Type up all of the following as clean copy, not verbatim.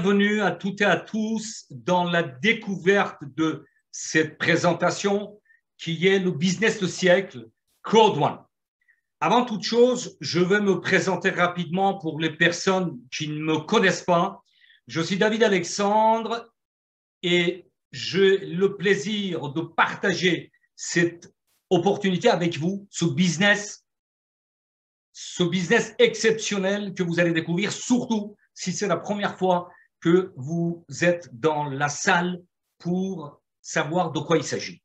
Bienvenue à toutes et à tous dans la découverte de cette présentation qui est le business du siècle, Code One. Avant toute chose, je vais me présenter rapidement pour les personnes qui ne me connaissent pas. Je suis David Alexandre et j'ai le plaisir de partager cette opportunité avec vous, ce business exceptionnel que vous allez découvrir, surtout si c'est la première fois que vous êtes dans la salle pour savoir de quoi il s'agit.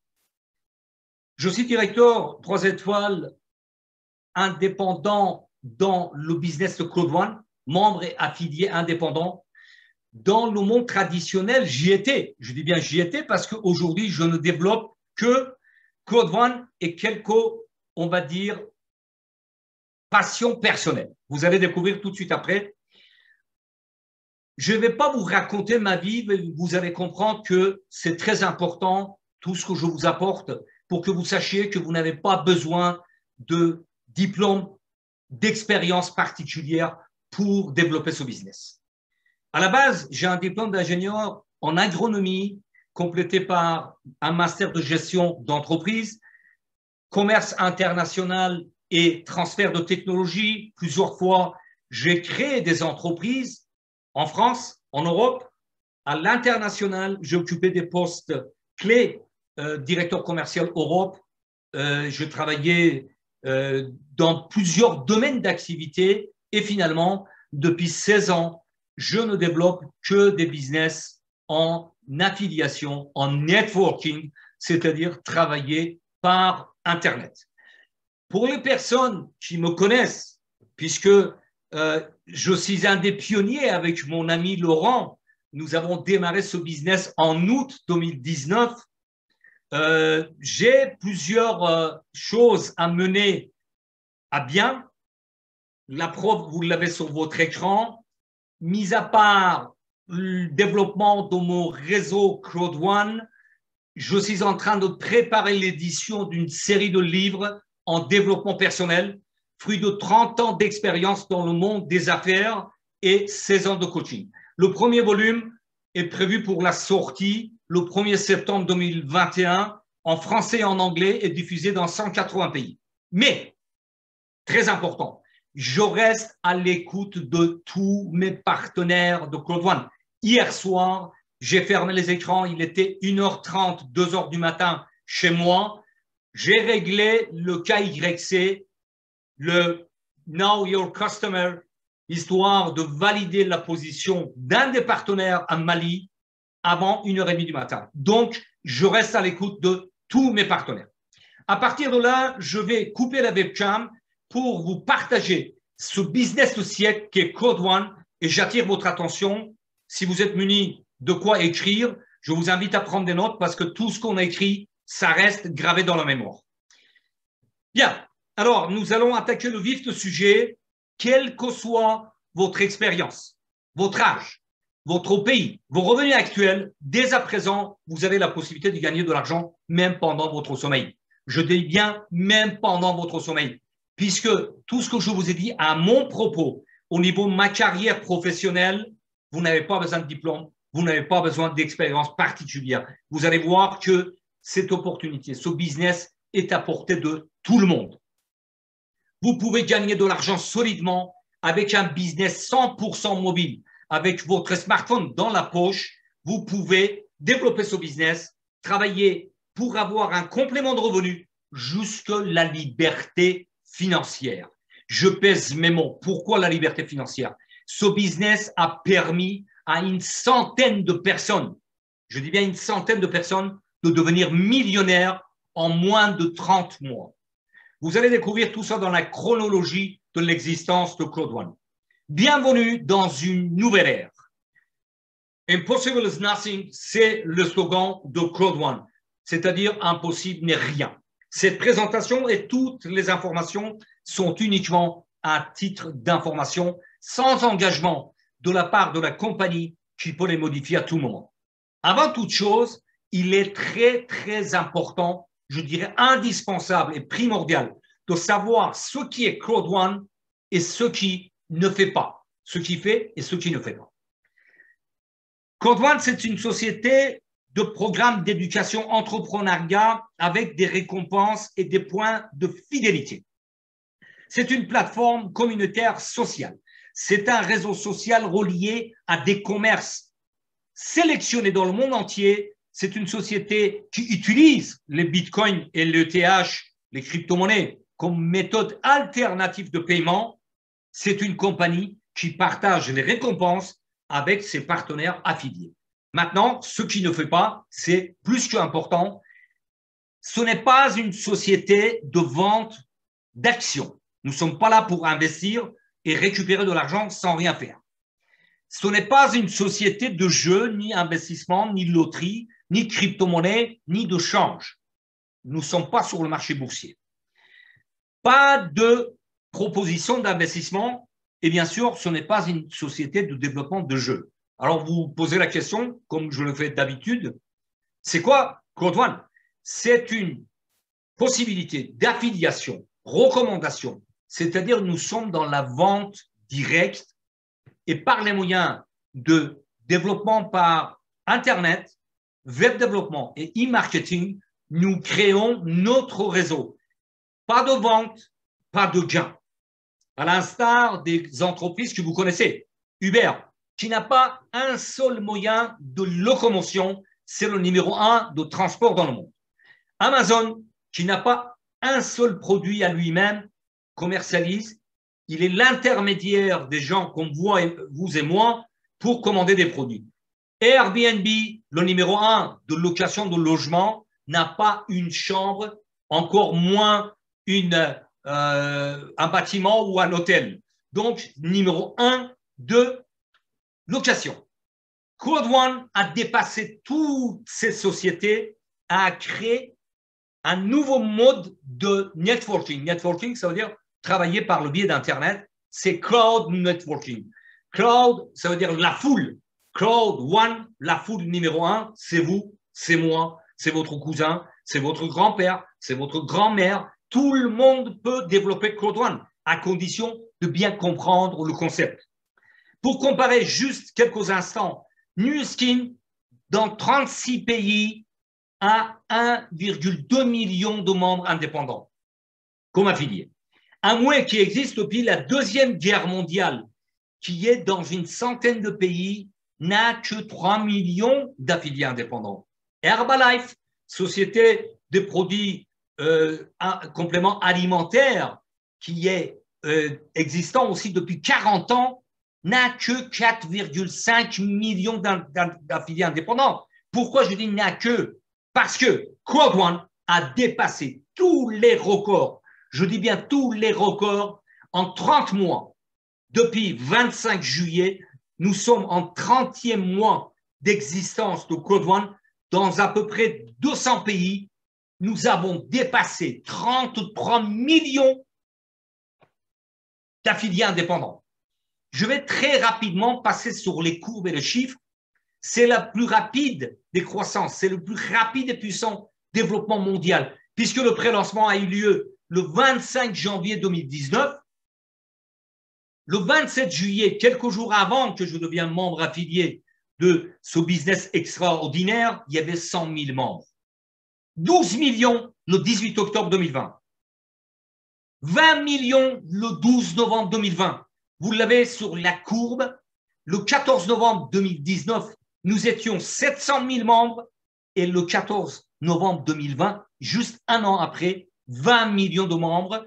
Je suis directeur 3 étoiles indépendant dans le business de Code One, membre et affilié indépendant. Dans le monde traditionnel, j'y étais. Je dis bien j'y étais parce qu'aujourd'hui, je ne développe que Code One et quelques, on va dire, passions personnelles. Vous allez découvrir tout de suite après. Je ne vais pas vous raconter ma vie, mais vous allez comprendre que c'est très important, tout ce que je vous apporte, pour que vous sachiez que vous n'avez pas besoin de diplôme, d'expérience particulière pour développer ce business. À la base, j'ai un diplôme d'ingénieur en agronomie, complété par un master de gestion d'entreprise, commerce international et transfert de technologie. Plusieurs fois, j'ai créé des entreprises en France, en Europe, à l'international. J'ai occupé des postes clés, directeur commercial Europe. J'ai travaillé dans plusieurs domaines d'activité et finalement, depuis 16 ans, je ne développe que des business en affiliation, en networking, c'est-à-dire travailler par Internet. Pour les personnes qui me connaissent, puisque je suis un des pionniers avec mon ami Laurent, nous avons démarré ce business en août 2019. J'ai plusieurs choses à mener à bien. La preuve, vous l'avez sur votre écran. Mis à part le développement de mon réseau Code One, je suis en train de préparer l'édition d'une série de livres en développement personnel, fruit de 30 ans d'expérience dans le monde des affaires et 16 ans de coaching. Le premier volume est prévu pour la sortie le 1er septembre 2021 en français et en anglais et diffusé dans 180 pays. Mais, très important, je reste à l'écoute de tous mes partenaires de Code One. Hier soir, j'ai fermé les écrans, il était 1h30, 2h du matin chez moi. J'ai réglé le KYC, le Know Your Customer, histoire de valider la position d'un des partenaires à Mali avant 1h30 du matin. Donc, je reste à l'écoute de tous mes partenaires. À partir de là, je vais couper la webcam pour vous partager ce business du siècle qui est Code One et j'attire votre attention. Si vous êtes muni de quoi écrire, je vous invite à prendre des notes parce que tout ce qu'on a écrit, ça reste gravé dans la mémoire. Bien, alors nous allons attaquer le vif du sujet, quelle que soit votre expérience, votre âge, votre pays, vos revenus actuels, dès à présent, vous avez la possibilité de gagner de l'argent même pendant votre sommeil. Je dis bien même pendant votre sommeil, puisque tout ce que je vous ai dit à mon propos, au niveau de ma carrière professionnelle, vous n'avez pas besoin de diplôme, vous n'avez pas besoin d'expérience particulière. Vous allez voir que cette opportunité, ce business est à portée de tout le monde. Vous pouvez gagner de l'argent solidement avec un business 100% mobile. Avec votre smartphone dans la poche, vous pouvez développer ce business, travailler pour avoir un complément de revenus jusque la liberté financière. Je pèse mes mots. Pourquoi la liberté financière? Ce business a permis à une centaine de personnes, je dis bien une centaine de personnes, de devenir millionnaires en moins de 30 mois. Vous allez découvrir tout ça dans la chronologie de l'existence de Code One. Bienvenue dans une nouvelle ère. Impossible is nothing, c'est le slogan de Code One, c'est-à-dire impossible n'est rien. Cette présentation et toutes les informations sont uniquement à titre d'information, sans engagement de la part de la compagnie qui peut les modifier à tout moment. Avant toute chose, il est très, très important, je dirais indispensable et primordial de savoir ce qui est Code One et ce qui ne fait pas, ce qui fait et ce qui ne fait pas. Code One, c'est une société de programmes d'éducation entrepreneuriat avec des récompenses et des points de fidélité. C'est une plateforme communautaire sociale. C'est un réseau social relié à des commerces sélectionnés dans le monde entier. C'est une société qui utilise les bitcoins et l'ETH, les crypto-monnaies, comme méthode alternative de paiement. C'est une compagnie qui partage les récompenses avec ses partenaires affiliés. Maintenant, ce qui ne fait pas, c'est plus qu'important, ce n'est pas une société de vente d'actions. Nous ne sommes pas là pour investir et récupérer de l'argent sans rien faire. Ce n'est pas une société de jeu, ni investissement, ni loterie, ni crypto-monnaie, ni de change. Nous ne sommes pas sur le marché boursier. Pas de proposition d'investissement et bien sûr, ce n'est pas une société de développement de jeux. Alors, vous posez la question, comme je le fais d'habitude, c'est quoi Code One? C'est une possibilité d'affiliation, recommandation, c'est-à-dire nous sommes dans la vente directe et par les moyens de développement par Internet, web développement et e-marketing, nous créons notre réseau. Pas de vente, pas de gain. À l'instar des entreprises que vous connaissez, Uber, qui n'a pas un seul moyen de locomotion, c'est le numéro 1 de transport dans le monde. Amazon, qui n'a pas un seul produit à lui-même, commercialise, il est l'intermédiaire des gens comme vous et moi pour commander des produits. Airbnb, le numéro 1 de location de logement, n'a pas une chambre, encore moins un bâtiment ou un hôtel. Donc, numéro 1 de location. Code One a dépassé toutes ces sociétés, a créé un nouveau mode de networking. Networking, ça veut dire travailler par le biais d'Internet. C'est cloud networking. Cloud, ça veut dire la foule. Cloud One, la foule numéro 1, c'est vous, c'est moi, c'est votre cousin, c'est votre grand-père, c'est votre grand-mère. Tout le monde peut développer Code One à condition de bien comprendre le concept. Pour comparer juste quelques instants, Nu Skin, dans 36 pays, a 1,2 million de membres indépendants comme affiliés. Amway, qui existe depuis la Deuxième Guerre mondiale, qui est dans une centaine de pays, n'a que 3 millions d'affiliés indépendants. Herbalife, société de produits compléments alimentaires, qui est existant aussi depuis 40 ans, n'a que 4,5 millions d'affiliés indépendants. Pourquoi je dis n'a que? Parce que Code One a dépassé tous les records, je dis bien tous les records, en 30 mois. Depuis 25 juillet, nous sommes en 30e mois d'existence de Code One dans à peu près 200 pays. Nous avons dépassé 33 millions d'affiliés indépendants. Je vais très rapidement passer sur les courbes et les chiffres. C'est la plus rapide des croissances, c'est le plus rapide et puissant développement mondial, puisque le pré-lancement a eu lieu le 25 janvier 2019. Le 27 juillet, quelques jours avant que je devienne membre affilié de ce business extraordinaire, il y avait 100 000 membres. 12 millions le 18 octobre 2020. 20 millions le 12 novembre 2020. Vous l'avez sur la courbe. Le 14 novembre 2019, nous étions 700 000 membres et le 14 novembre 2020, juste un an après, 20 millions de membres.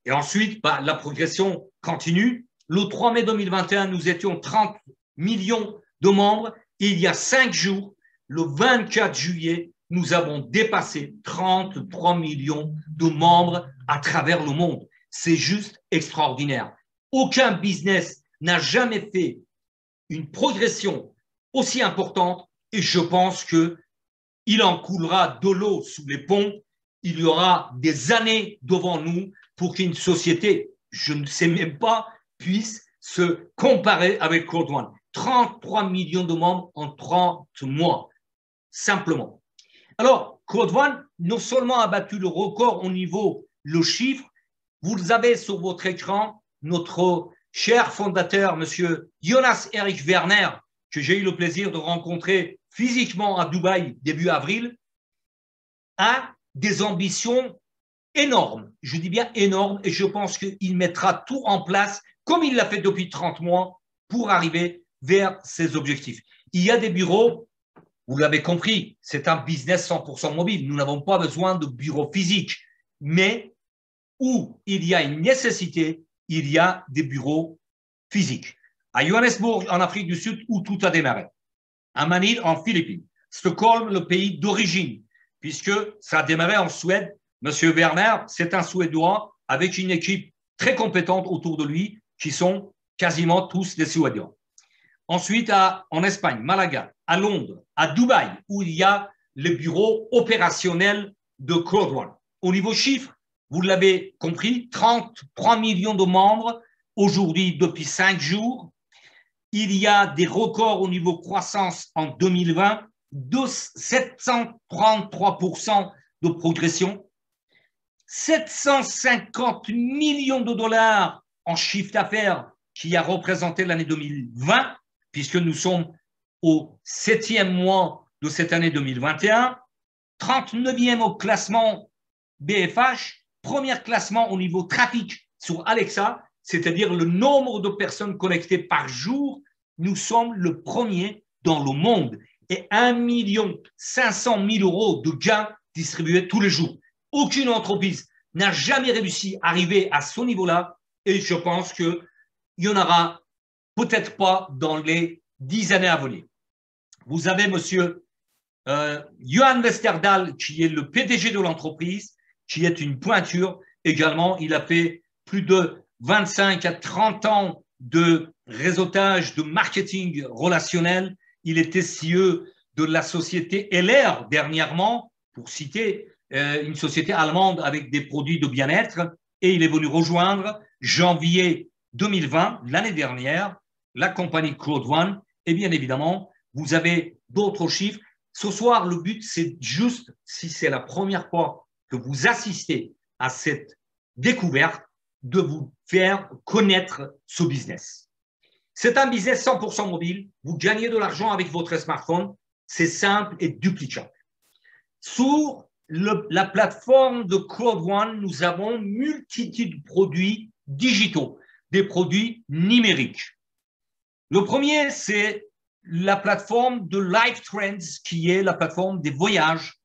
Et ensuite, la progression continue. Le 3 mai 2021, nous étions 30 millions de membres. Et il y a 5 jours, le 24 juillet, nous avons dépassé 33 millions de membres à travers le monde. C'est juste extraordinaire. Aucun business n'a jamais fait une progression aussi importante et je pense qu'il en coulera de l'eau sous les ponts. Il y aura des années devant nous pour qu'une société, je ne sais même pas, puisse se comparer avec Code One. 33 millions de membres en 30 mois, simplement. Alors, Code One, non seulement a battu le record au niveau le chiffre, vous avez sur votre écran notre cher fondateur, M. Jonas Erich Werner, que j'ai eu le plaisir de rencontrer physiquement à Dubaï début avril, a des ambitions énormes. Je dis bien énormes, et je pense qu'il mettra tout en place, comme il l'a fait depuis 30 mois, pour arriver vers ses objectifs. Il y a des bureaux, vous l'avez compris, c'est un business 100% mobile. Nous n'avons pas besoin de bureaux physiques, mais où il y a une nécessité, il y a des bureaux physiques. À Johannesburg, en Afrique du Sud, où tout a démarré. À Manille, en Philippines. Stockholm, le pays d'origine, puisque ça a démarré en Suède. Monsieur Werner, c'est un Suédois avec une équipe très compétente autour de lui, qui sont quasiment tous des Suédois. Ensuite, en Espagne, Malaga, à Londres, à Dubaï, où il y a le bureau opérationnel de Claude One. Au niveau chiffre, vous l'avez compris, 33 millions de membres aujourd'hui depuis 5 jours. Il y a des records au niveau croissance en 2020, de 733% de progression, 750 millions de dollars en chiffre d'affaires qui a représenté l'année 2020, puisque nous sommes au 7e mois de cette année 2021, 39e au classement BFH, premier classement au niveau trafic sur Alexa, c'est-à-dire le nombre de personnes connectées par jour, nous sommes le premier dans le monde et 1 500 000 euros de gains distribués tous les jours. Aucune entreprise n'a jamais réussi à arriver à ce niveau-là et je pense qu'il n'y en aura peut-être pas dans les 10 années à venir. Vous avez monsieur Johan Westerdahl qui est le PDG de l'entreprise, qui est une pointure également. Il a fait plus de 25 à 30 ans de réseautage, de marketing relationnel. Il était CEO de la société LR dernièrement, pour citer une société allemande avec des produits de bien-être. Et il est venu rejoindre janvier 2020, l'année dernière, la compagnie Claude One. Et bien évidemment, vous avez d'autres chiffres. Ce soir, le but, c'est juste, si c'est la première fois que vous assistez à cette découverte, de vous faire connaître ce business. C'est un business 100% mobile. Vous gagnez de l'argent avec votre smartphone. C'est simple et duplicable. Sur la plateforme de Claude One, nous avons multitude de produits digitaux, des produits numériques. Le premier, c'est la plateforme de Life Trends, qui est la plateforme des voyages,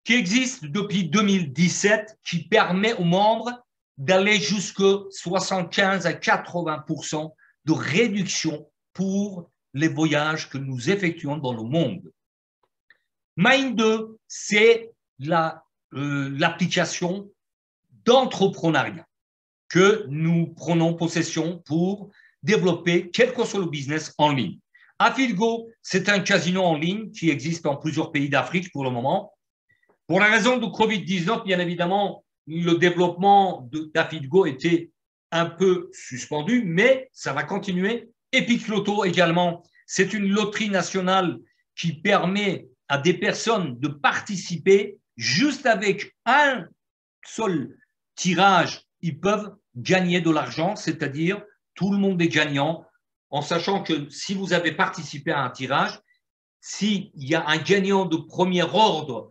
qui existe depuis 2017, qui permet aux membres d'aller jusqu'à 75 à 80% de réduction pour les voyages que nous effectuons dans le monde. Mind 2, c'est l'application d'entrepreneuriat que nous prenons possession pour développer quel que soit le business en ligne. Afilgo, c'est un casino en ligne qui existe dans plusieurs pays d'Afrique pour le moment. Pour la raison de Covid-19, bien évidemment, le développement d'Afilgo était un peu suspendu, mais ça va continuer. Epic Loto également, c'est une loterie nationale qui permet à des personnes de participer juste avec un seul tirage. Ils peuvent gagner de l'argent, c'est-à-dire tout le monde est gagnant, en sachant que si vous avez participé à un tirage, s'il y a un gagnant de premier ordre,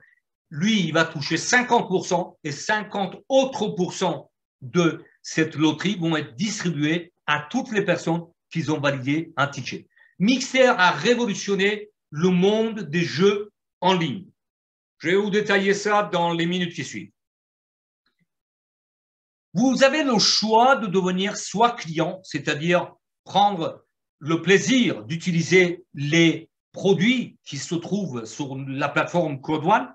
lui, il va toucher 50% et 50 autres pourcents de cette loterie vont être distribués à toutes les personnes qui ont validé un ticket. Mixer a révolutionné le monde des jeux en ligne. Je vais vous détailler ça dans les minutes qui suivent. Vous avez le choix de devenir soit client, c'est-à-dire prendre le plaisir d'utiliser les produits qui se trouvent sur la plateforme Claude One,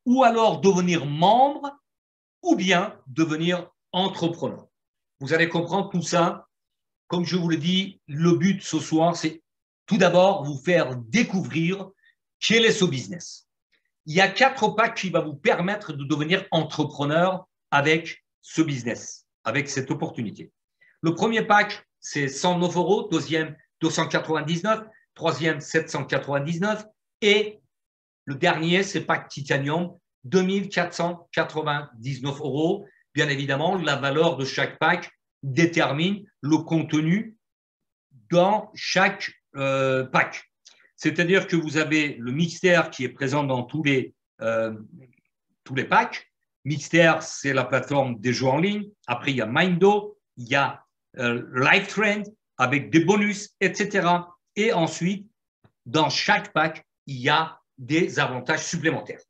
ou alors devenir membre, ou bien devenir entrepreneur. Vous allez comprendre tout ça. Comme je vous l'ai dit, le but ce soir, c'est tout d'abord vous faire découvrir quel est ce business. Il y a 4 packs qui vont vous permettre de devenir entrepreneur avec ce business, avec cette opportunité. Le premier pack, c'est 109 €, deuxième 299, troisième 799 et le dernier, c'est pack Titanium, 2499 €. Bien évidemment, la valeur de chaque pack détermine le contenu dans chaque packs. C'est-à-dire que vous avez le Mixter qui est présent dans tous les packs. Mixter, c'est la plateforme des jeux en ligne. Après, il y a Mindo, il y a LiveTrend avec des bonus, etc. Et ensuite, dans chaque pack, il y a des avantages supplémentaires.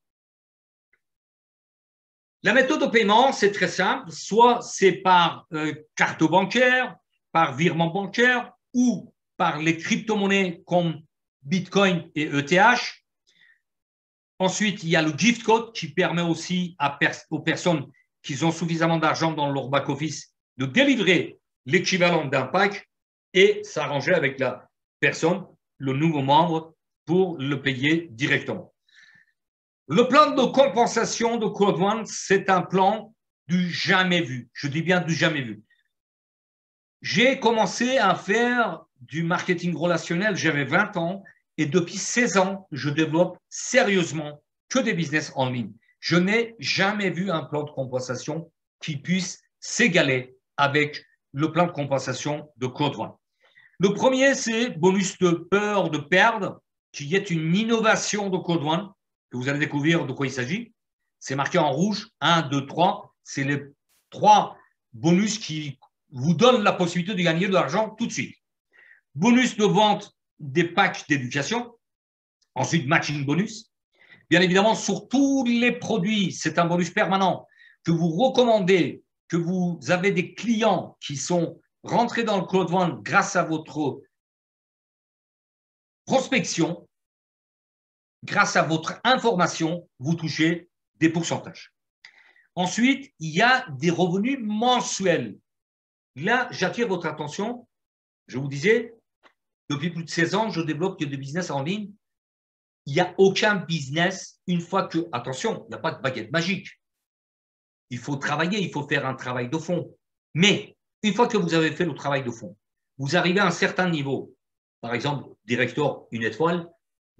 La méthode de paiement, c'est très simple. Soit c'est par carte bancaire, par virement bancaire ou par les crypto-monnaies comme Bitcoin et ETH. Ensuite, il y a le gift code qui permet aussi aux personnes qui ont suffisamment d'argent dans leur back-office de délivrer l'équivalent d'un pack et s'arranger avec la personne, le nouveau membre, pour le payer directement. Le plan de compensation de Code One, c'est un plan du jamais vu. Je dis bien du jamais vu. J'ai commencé à faire du marketing relationnel, j'avais 20 ans, et depuis 16 ans, je développe sérieusement que des business en ligne. Je n'ai jamais vu un plan de compensation qui puisse s'égaler avec le plan de compensation de Code One. Le premier, c'est bonus de peur de perdre, qui est une innovation de Code One, que vous allez découvrir de quoi il s'agit. C'est marqué en rouge, 1, 2, 3. C'est les 3 bonus qui vous donnent la possibilité de gagner de l'argent tout de suite. Bonus de vente des packs d'éducation. Ensuite, matching bonus. Bien évidemment, sur tous les produits, c'est un bonus permanent que vous recommandez, que vous avez des clients qui sont rentrés dans le Code One grâce à votre prospection. Grâce à votre information, vous touchez des pourcentages. Ensuite, il y a des revenus mensuels. Là, j'attire votre attention. Je vous disais, depuis plus de 16 ans, je développe des business en ligne. Il n'y a aucun business, une fois que, attention, il n'y a pas de baguette magique. Il faut travailler, il faut faire un travail de fond. Mais une fois que vous avez fait le travail de fond, vous arrivez à un certain niveau, par exemple, directeur, 1 étoile,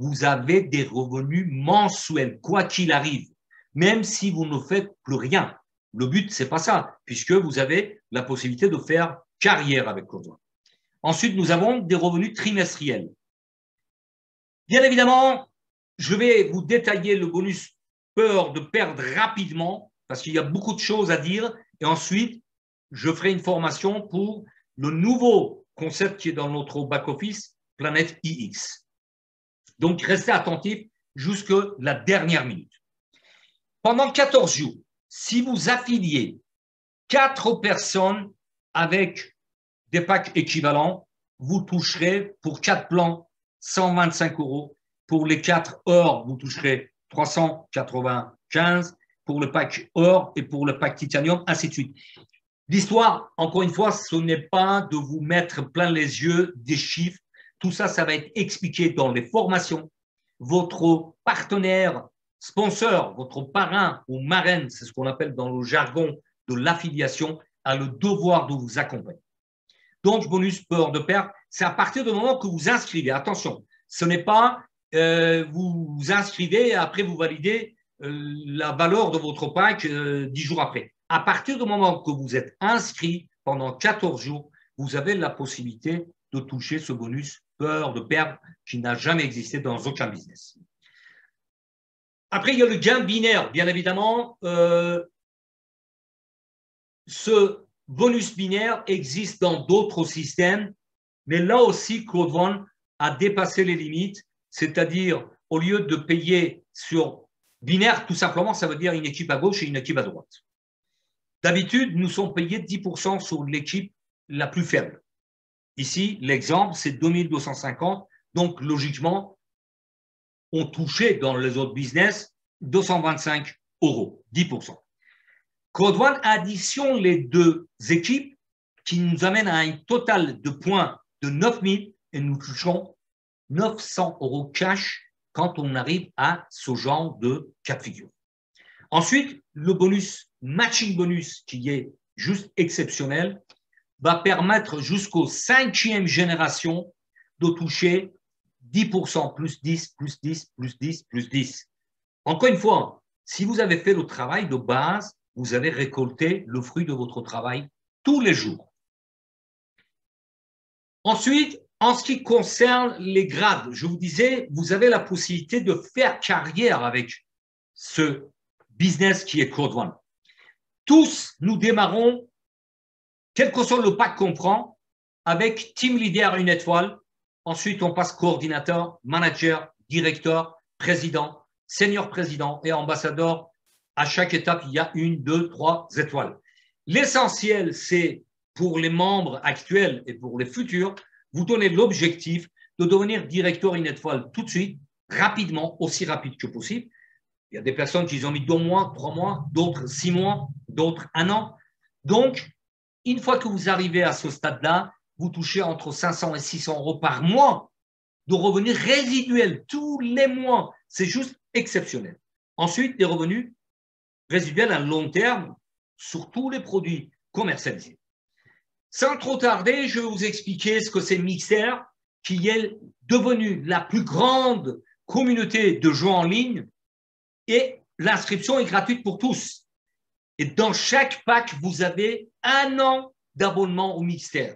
vous avez des revenus mensuels, quoi qu'il arrive, même si vous ne faites plus rien. Le but, ce n'est pas ça, puisque vous avez la possibilité de faire carrière avec Code One. Ensuite, nous avons des revenus trimestriels. Bien évidemment, je vais vous détailler le bonus peur de perdre rapidement, parce qu'il y a beaucoup de choses à dire, et ensuite, je ferai une formation pour le nouveau concept qui est dans notre back-office, Planète IX. Donc, restez attentifs jusqu'à la dernière minute. Pendant 14 jours, si vous affiliez 4 personnes avec des packs équivalents, vous toucherez pour 4 plans 125 €. Pour les 4 or, vous toucherez 395 pour le pack or et pour le pack titanium, ainsi de suite. L'histoire, encore une fois, ce n'est pas de vous mettre plein les yeux des chiffres. Tout ça, ça va être expliqué dans les formations. Votre partenaire, sponsor, votre parrain ou marraine, c'est ce qu'on appelle dans le jargon de l'affiliation, a le devoir de vous accompagner. Donc, bonus peur de perdre, c'est à partir du moment que vous inscrivez. Attention, ce n'est pas vous vous inscrivez et après vous validez la valeur de votre pack 10 jours après. À partir du moment que vous êtes inscrit pendant 14 jours, vous avez la possibilité de toucher ce bonus peur de perdre qui n'a jamais existé dans aucun business. Après, il y a le gain binaire. Bien évidemment, ce bonus binaire existe dans d'autres systèmes, mais là aussi, Code One a dépassé les limites, c'est-à-dire au lieu de payer sur binaire, tout simplement, ça veut dire une équipe à gauche et une équipe à droite. D'habitude, nous sommes payés 10% sur l'équipe la plus faible. Ici, l'exemple, c'est 2250. Donc, logiquement, on touchait dans les autres business 225 €, 10%. Code One additionne les deux équipes qui nous amènent à un total de points de 9000 et nous touchons 900 € cash quand on arrive à ce genre de cas de figure. Ensuite, le bonus, matching bonus, qui est juste exceptionnel, va permettre jusqu'aux 5e génération de toucher 10%, plus 10, plus 10, plus 10, plus 10. Encore une fois, si vous avez fait le travail de base, vous avez récolté le fruit de votre travail tous les jours. Ensuite, En ce qui concerne les grades, je vous disais, vous avez la possibilité de faire carrière avec ce business qui est Code One. Tous, nous démarrons, quel que soit le pack qu'on prend, avec Team Leader 1 étoile. Ensuite, on passe coordinateur, manager, directeur, président, senior président et ambassadeur. À chaque étape, il y a 1, 2, 3 étoiles. L'essentiel, c'est pour les membres actuels et pour les futurs, vous donner l'objectif de devenir directeur 1 étoile tout de suite, rapidement, aussi rapide que possible. Il y a des personnes qui ont mis 2 mois, 3 mois, d'autres 6 mois, d'autres 1 an. Donc, une fois que vous arrivez à ce stade-là, vous touchez entre 500 et 600 euros par mois de revenus résiduels tous les mois. C'est juste exceptionnel. Ensuite, des revenus résiduels à long terme sur tous les produits commercialisés. Sans trop tarder, je vais vous expliquer ce que c'est Mixer, qui est devenu la plus grande communauté de jeux en ligne et l'inscription est gratuite pour tous. Et dans chaque pack, vous avez 1 an d'abonnement au Mixer.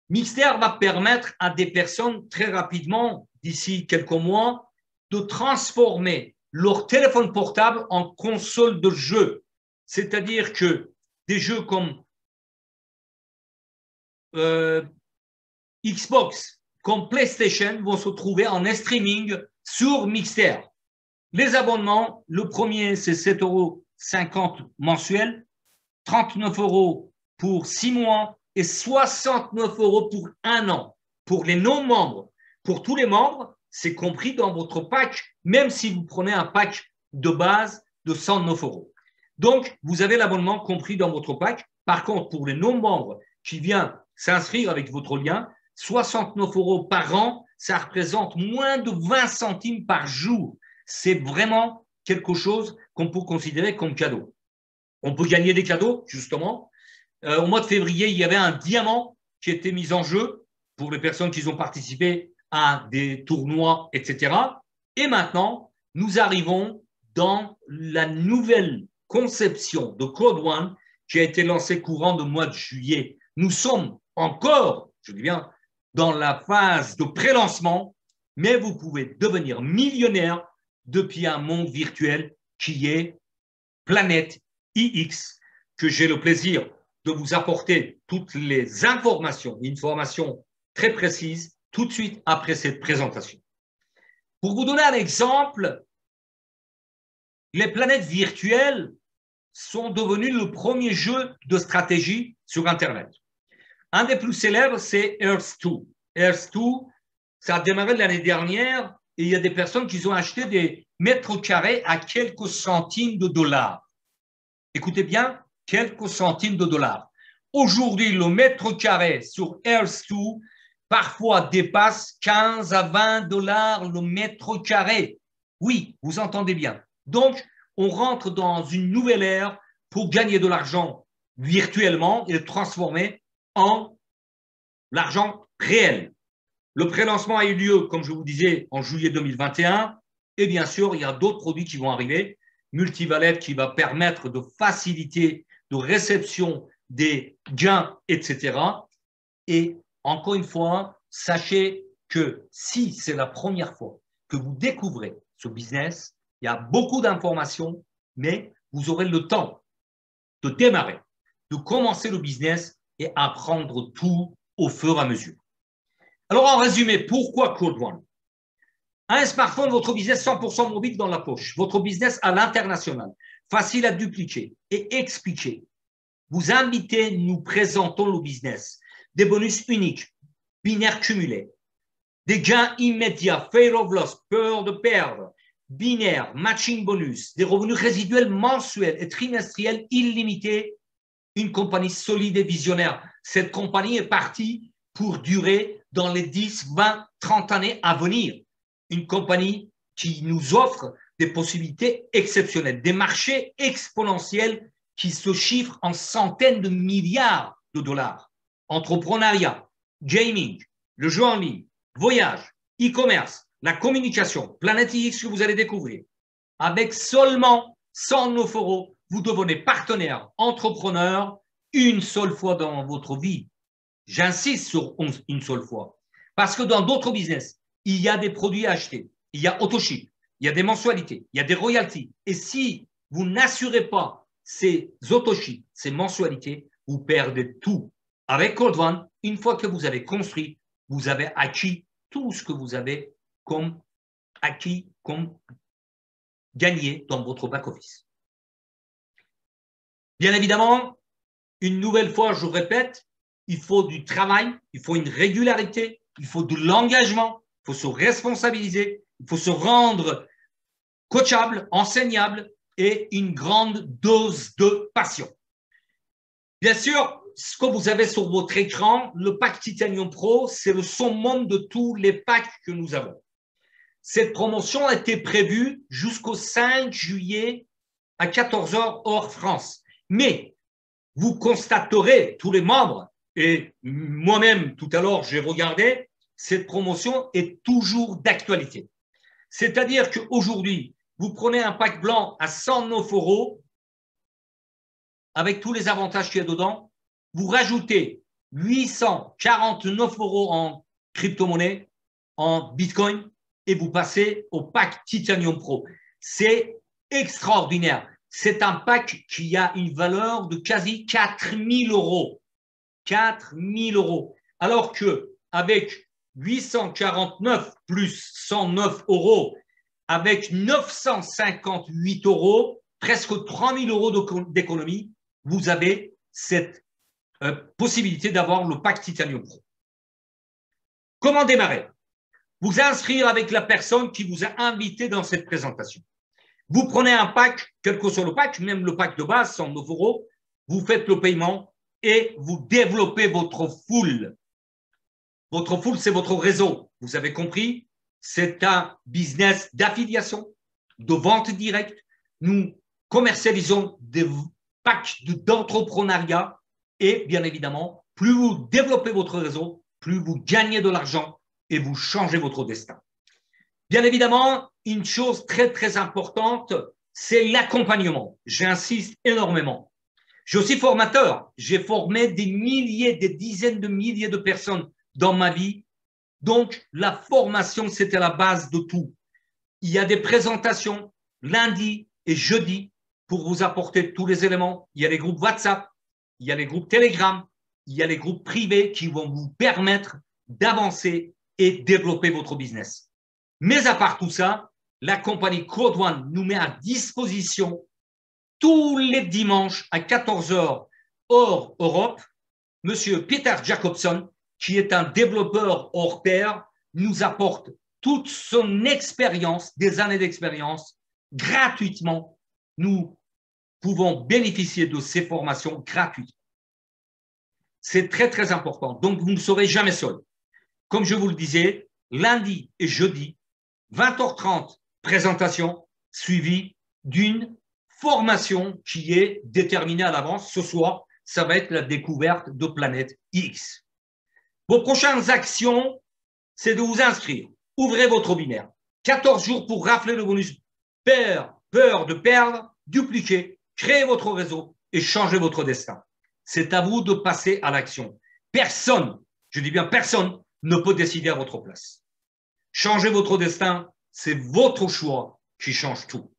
Mixer va permettre à des personnes très rapidement, d'ici quelques mois, de transformer leur téléphone portable en console de jeu. C'est-à-dire que des jeux comme Xbox, comme PlayStation vont se trouver en streaming sur Mixer. Les abonnements, le premier, c'est 7,50 € mensuel, 39 € pour 6 mois et 69 € pour 1 an. Pour les non-membres, pour tous les membres, c'est compris dans votre pack, même si vous prenez un pack de base de 109 €. Donc, vous avez l'abonnement compris dans votre pack. Par contre, pour les non-membres qui viennent s'inscrire avec votre lien, 69 € par an, ça représente moins de 20 centimes par jour. C'est vraiment quelque chose qu'on peut considérer comme cadeau. On peut gagner des cadeaux, justement. Au mois de février, il y avait un diamant qui était mis en jeu pour les personnes qui ont participé à des tournois, etc. Et maintenant, nous arrivons dans la nouvelle conception de Code One qui a été lancée courant du mois de juillet. Nous sommes encore, je dis bien, dans la phase de pré-lancement, mais vous pouvez devenir millionnaire depuis un monde virtuel qui est Planète IX, que j'ai le plaisir de vous apporter toutes les informations très précises tout de suite après cette présentation. Pour vous donner un exemple, les planètes virtuelles sont devenues le premier jeu de stratégie sur Internet. Un des plus célèbres, c'est Earth-2. Earth-2, ça a démarré l'année dernière et il y a des personnes qui ont acheté des mètres carrés à quelques centimes de dollars. Écoutez bien, quelques centimes de dollars. Aujourd'hui, le mètre carré sur Earth-2 parfois dépasse 15 à 20 dollars le mètre carré. Oui, vous entendez bien. Donc, on rentre dans une nouvelle ère pour gagner de l'argent virtuellement et le transformer en l'argent réel. Le prélancement a eu lieu, comme je vous disais, en juillet 2021. Et bien sûr, il y a d'autres produits qui vont arriver. Multivalette qui va permettre de faciliter de réception des gains, etc. Et encore une fois, sachez que si c'est la première fois que vous découvrez ce business, il y a beaucoup d'informations, mais vous aurez le temps de démarrer, de commencer le business et apprendre tout au fur et à mesure. Alors, en résumé, pourquoi Code One? Un smartphone, votre business 100% mobile dans la poche, votre business à l'international, facile à dupliquer et expliquer. Vous invitez, nous présentons le business, des bonus uniques, binaires cumulés, des gains immédiats, fear of loss, peur de perdre, binaire, matching bonus, des revenus résiduels mensuels et trimestriels illimités, une compagnie solide et visionnaire. Cette compagnie est partie pour durer dans les 10, 20, 30 années à venir. Une compagnie qui nous offre des possibilités exceptionnelles, des marchés exponentiels qui se chiffrent en centaines de milliards de dollars. Entrepreneuriat, gaming, le jeu en ligne, voyage, e-commerce, la communication, Planète X que vous allez découvrir. Avec seulement 109 €, vous devenez partenaire, entrepreneur une seule fois dans votre vie. J'insiste sur une seule fois. Parce que dans d'autres business, il y a des produits à acheter, il y a AutoShip, il y a des mensualités, il y a des royalties. Et si vous n'assurez pas ces AutoShip, ces mensualités, vous perdez tout. Avec Code One, une fois que vous avez construit, vous avez acquis tout ce que vous avez comme gagné dans votre back-office. Bien évidemment, une nouvelle fois, je répète, il faut du travail, il faut une régularité, il faut de l'engagement, il faut se responsabiliser, il faut se rendre coachable, enseignable et une grande dose de passion. Bien sûr, ce que vous avez sur votre écran, le pack Titanium Pro, c'est le summum de tous les packs que nous avons. Cette promotion a été prévue jusqu'au 5 juillet à 14 h hors France. Mais vous constaterez, tous les membres, et moi-même tout à l'heure j'ai regardé, cette promotion est toujours d'actualité. C'est-à-dire qu'aujourd'hui, vous prenez un pack blanc à 109 € avec tous les avantages qu'il y a dedans, vous rajoutez 849 € en crypto-monnaie, en Bitcoin, et vous passez au pack Titanium Pro. C'est extraordinaire. C'est un pack qui a une valeur de quasi 4 000 €. 4 000 €. Alors qu'avec 849 plus 109 €, avec 958 €, presque 3 000 € d'économie, vous avez cette possibilité d'avoir le pack Titanium Pro. Comment démarrer? Vous inscrire avec la personne qui vous a invité dans cette présentation. Vous prenez un pack, quel que soit le pack, même le pack de base, 109 €, vous faites le paiement et vous développez votre full. Votre full, c'est votre réseau. Vous avez compris? C'est un business d'affiliation, de vente directe. Nous commercialisons des packs d'entrepreneuriat et bien évidemment, plus vous développez votre réseau, plus vous gagnez de l'argent et vous changez votre destin. Bien évidemment, une chose très, très importante, c'est l'accompagnement. J'insiste énormément. Je suis formateur. J'ai formé des milliers, des dizaines de milliers de personnes dans ma vie. Donc, la formation, c'était la base de tout. Il y a des présentations lundi et jeudi pour vous apporter tous les éléments. Il y a les groupes WhatsApp, il y a les groupes Telegram, il y a les groupes privés qui vont vous permettre d'avancer et développer votre business. Mais à part tout ça, la compagnie Code One nous met à disposition tous les dimanches à 14 h hors Europe. Monsieur Peter Jacobson, qui est un développeur hors pair, nous apporte toute son expérience, des années d'expérience, gratuitement. Nous pouvons bénéficier de ces formations gratuites. C'est très, très important. Donc, vous ne serez jamais seul. Comme je vous le disais, lundi et jeudi, 20 h 30, présentation suivie d'une formation qui est déterminée à l'avance. Ce soir, ça va être la découverte de Planète X. Vos prochaines actions, c'est de vous inscrire. Ouvrez votre binaire. 14 jours pour rafler le bonus. Peur de perdre, dupliquer, créer votre réseau et changer votre destin. C'est à vous de passer à l'action. Personne, je dis bien personne, ne peut décider à votre place. Changer votre destin, c'est votre choix qui change tout.